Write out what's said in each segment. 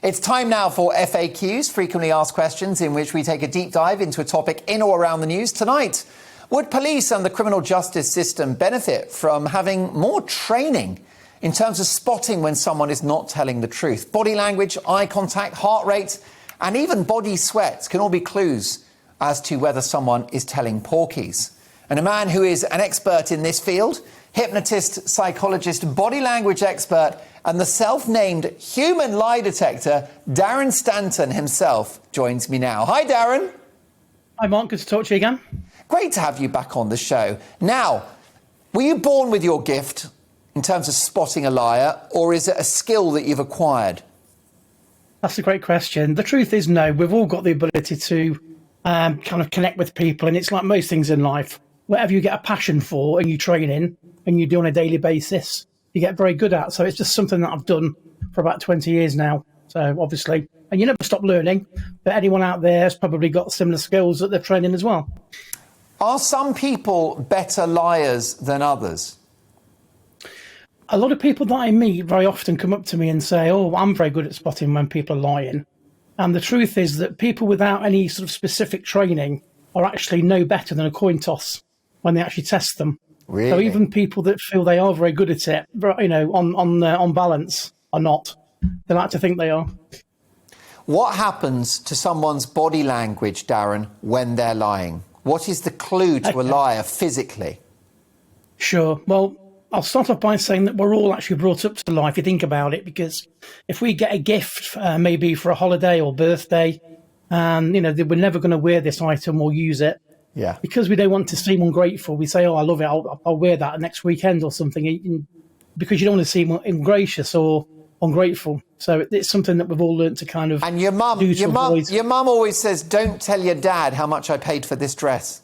It's time now for FAQs, frequently asked questions, in which we take a deep dive into a topic in or around the news. Tonight, would police and the criminal justice system benefit from having more training in terms of spotting when someone is not telling the truth? Body language, eye contact, heart rate, and even body sweat can all be clues as to whether someone is telling porkies. And a man who is an expert in this field, hypnotist, psychologist, body language expert, and the self-named human lie detector, Darren Stanton himself, joins me now. Hi, Darren. Hi, Mark. Good to talk to you again. Great to have you back on the show. Now, were you born with your gift in terms of spotting a liar, or is it a skill that you've acquired? That's a great question. The truth is, no. We've all got the ability to kind of connect with people, and it's like most things in life. Whatever you get a passion for and you train in and you do on a daily basis, you get very good at. So it's just something that I've done for about 20 years now. So obviously, and you never stop learning, but anyone out there has probably got similar skills that they're training as well. Are some people better liars than others? A lot of people that I meet very often come up to me and say, oh, I'm very good at spotting when people are lying. And the truth is that people without any sort of specific training are actually no better than a coin toss when they actually test them. Really? So even people that feel they are very good at it, you know, on balance, are not. They like to think they are. What happens to someone's body language, Darren, when they're lying? What is the clue to a liar physically? Sure. Well, I'll start off by saying that we're all actually brought up to lie, if you think about it, because if we get a gift, maybe for a holiday or birthday, and, you know, we're never going to wear this item or use it. Yeah. Because we don't want to seem ungrateful, we say, oh, I love it, I'll wear that next weekend or something, because you don't want to seem ingracious or ungrateful. So it's something that we've all learned to kind of And your mum always says, don't tell your dad how much I paid for this dress.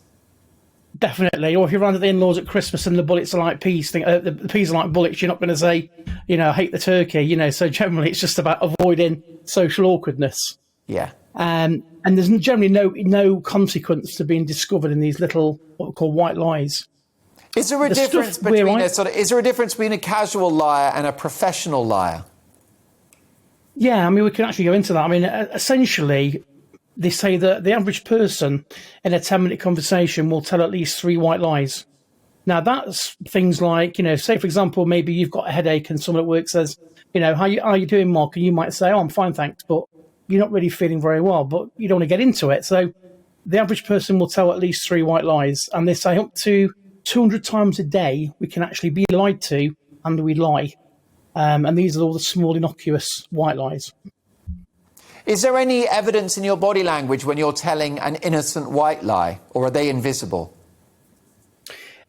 Definitely. Or if you're around at the in-laws at Christmas and the bullets are like peas, the peas are like bullets, you're not going to say, you know, I hate the turkey, you know. So generally it's just about avoiding social awkwardness. Yeah. And there's generally no consequence to being discovered in these little, what we call white lies. Is there a difference between a casual liar and a professional liar? Yeah, I mean, we can actually go into that. I mean, essentially, they say that the average person in a 10-minute conversation will tell at least 3 white lies. Now, that's things like, you know, say, for example, maybe you've got a headache and someone at work says, you know, how are you doing, Mark? And you might say, oh, I'm fine, thanks. But you're not really feeling very well, but you don't want to get into it. So the average person will tell at least 3 white lies. And they say up to 200 times a day, we can actually be lied to and we lie. And these are all the small, innocuous white lies. Is there any evidence in your body language when you're telling an innocent white lie, or are they invisible?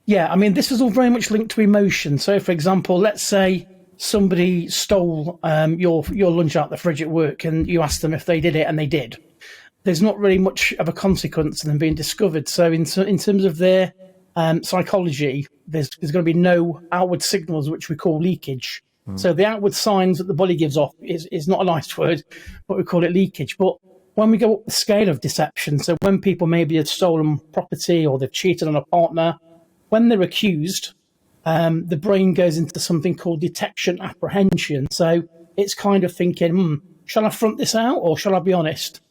Yeah, I mean, this is all very much linked to emotion. So, for example, let's say somebody stole your lunch out the fridge at work and you asked them if they did it and they did. There's not really much of a consequence to them being discovered. So in terms of their psychology, there's going to be no outward signals, which we call leakage. So the outward signs that the body gives off is not a nice word, but we call it leakage. But when we go up the scale of deception, so when people maybe have stolen property or they've cheated on a partner, when they're accused, the brain goes into something called detection apprehension. So it's kind of thinking, shall I front this out or shall I be honest?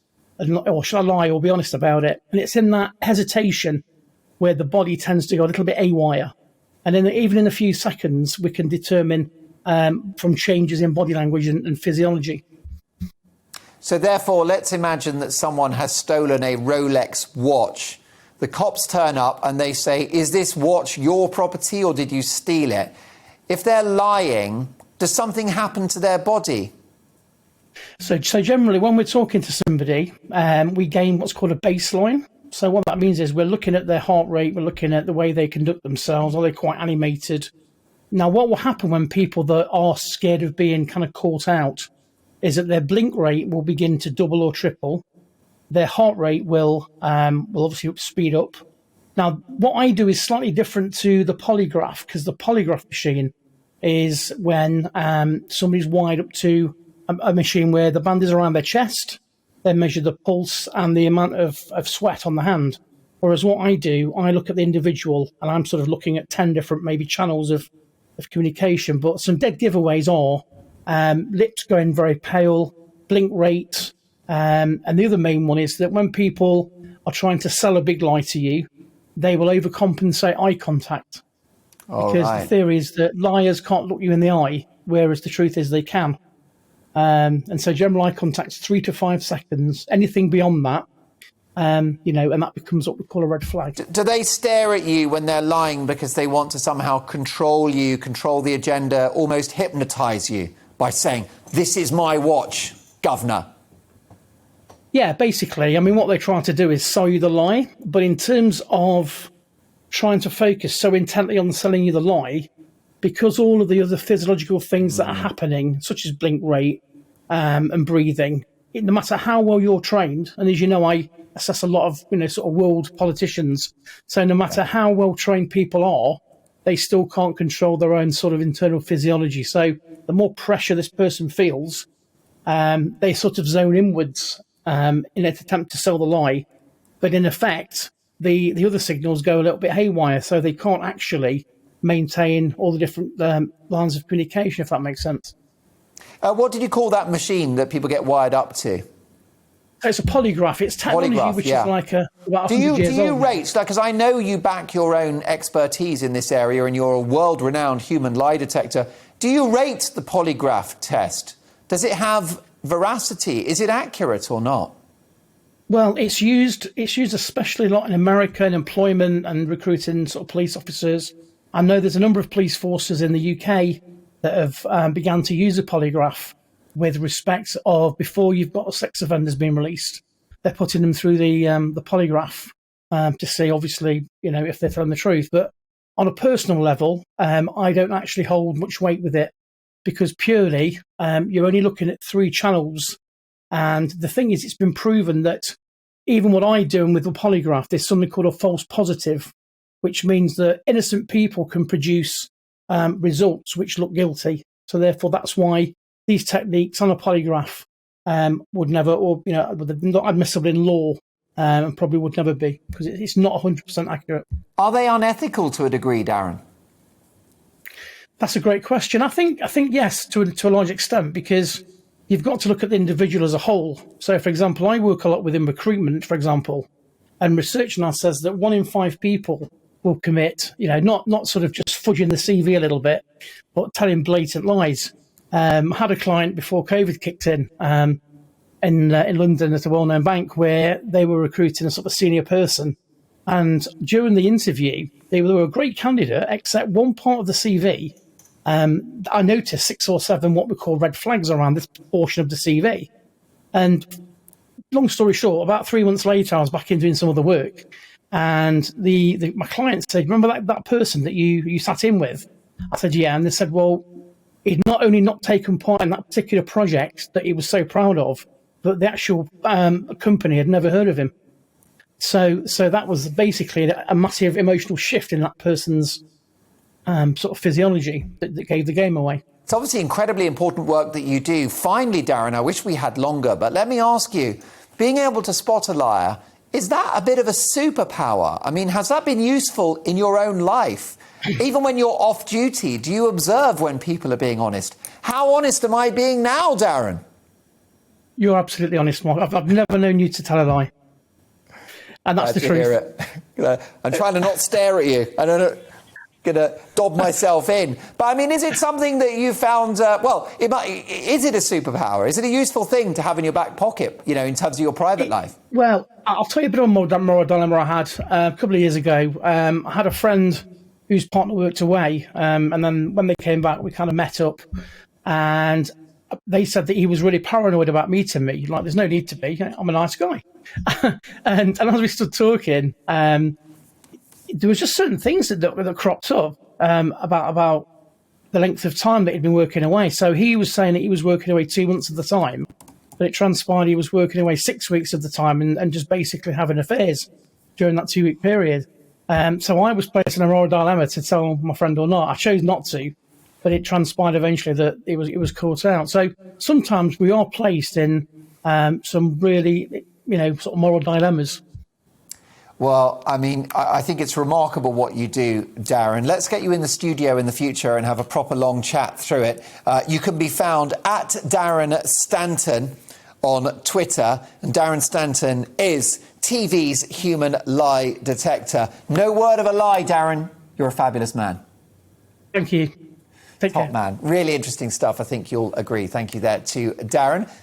Or shall I lie or be honest about it? And it's in that hesitation where the body tends to go a little bit awire. And then even in a few seconds, we can determine from changes in body language and physiology. So therefore, let's imagine that someone has stolen a Rolex watch. The cops turn up and they say, is this watch your property or did you steal it? If they're lying, does something happen to their body? So generally, when we're talking to somebody, we gain what's called a baseline. So what that means is we're looking at their heart rate, we're looking at the way they conduct themselves, are they quite animated? Now, what will happen when people that are scared of being kind of caught out is that their blink rate will begin to double or triple. Their heart rate will obviously speed up. Now, what I do is slightly different to the polygraph, because the polygraph machine is when somebody's wired up to a machine where the band is around their chest, they measure the pulse and the amount of sweat on the hand. Whereas what I do, I look at the individual and I'm sort of looking at 10 different maybe channels of communication. But some dead giveaways are lips going very pale, blink rate. And the other main one is that when people are trying to sell a big lie to you, they will overcompensate eye contact. Because the theory is that liars can't look you in the eye, whereas the truth is they can. And so general eye contact's 3 to 5 seconds. Anything beyond that, and that becomes what we call a red flag. Do they stare at you when they're lying because they want to somehow control you, control the agenda, almost hypnotise you by saying, "This is my watch, governor"? Yeah, basically. I mean, what they're trying to do is sell you the lie. But in terms of trying to focus so intently on selling you the lie, because all of the other physiological things that are happening, such as blink rate and breathing, no matter how well you're trained, and as you know, I assess a lot of sort of world politicians, so no matter how well trained people are, they still can't control their own sort of internal physiology. So the more pressure this person feels, they sort of zone inwards in an attempt to sell the lie, but in effect, the other signals go a little bit haywire, so they can't actually maintain all the different lines of communication, if that makes sense. What did you call that machine that people get wired up to? It's a polygraph. It's technology which is like about 100 years old. Do you rate, because I know you back your own expertise in this area and you're a world-renowned human lie detector. Do you rate the polygraph test? Does it have veracity? Is it accurate or not? Well, it's used especially a lot in America in employment and recruiting sort of police officers. I know there's a number of police forces in the UK that have begun to use a polygraph with respect of before you've got sex offenders being released. They're putting them through the polygraph to see, obviously, if they're telling the truth. But on a personal level, I don't actually hold much weight with it because purely you're only looking at 3 channels. And the thing is, it's been proven that even what I do with the polygraph, there's something called a false positive, which means that innocent people can produce results which look guilty. So therefore, that's why these techniques on a polygraph would never, or not admissible in law, and probably would never be, because it's not 100% accurate. Are they unethical to a degree, Darren? That's a great question. I think yes, to a large extent, because you've got to look at the individual as a whole. So, for example, I work a lot within recruitment, for example, and research now says that 1 in 5 people will commit, not sort of just fudging the CV a little bit, but telling blatant lies. I had a client before COVID kicked in London at a well-known bank where they were recruiting a sort of senior person. And during the interview, they were a great candidate, except one part of the CV. I noticed 6 or 7 what we call red flags around this portion of the CV. And long story short, about 3 months later, I was back in doing some other work. And my client said, "Remember that person that you sat in with?" I said, "Yeah." And they said, "Well, he'd not only not taken part in that particular project that he was so proud of, but the actual company had never heard of him." So that was basically a massive emotional shift in that person's sort of physiology that gave the game away. It's obviously incredibly important work that you do. Finally, Darren, I wish we had longer, but let me ask you, being able to spot a liar, is that a bit of a superpower? I mean, has that been useful in your own life? Even when you're off duty, do you observe when people are being honest? How honest am I being now, Darren? You're absolutely honest, Mark. I've never known you to tell a lie. And that's the truth. I'm trying to not stare at you. I don't know. Going to dob myself in. But I mean, is it something that you found, is it a superpower? Is it a useful thing to have in your back pocket, in terms of your private life? Well, I'll tell you a bit of a moral dilemma I had a couple of years ago. I had a friend whose partner worked away. And then when they came back, we kind of met up and they said that he was really paranoid about meeting me. Like, there's no need to be. I'm a nice guy. and as we stood talking, there was just certain things that cropped up about the length of time that he'd been working away. So he was saying that he was working away 2 months of the time, but it transpired he was working away 6 weeks of the time and just basically having affairs during that 2-week period. So I was placed in a moral dilemma to tell my friend or not. I chose not to, but it transpired eventually that it was caught out. So sometimes we are placed in some really, sort of moral dilemmas. Well, I mean, I think it's remarkable what you do, Darren. Let's get you in the studio in the future and have a proper long chat through it. You can be found at Darren Stanton on Twitter. And Darren Stanton is TV's human lie detector. No word of a lie, Darren. You're a fabulous man. Thank you. Take care. Top man. Really interesting stuff. I think you'll agree. Thank you there to Darren.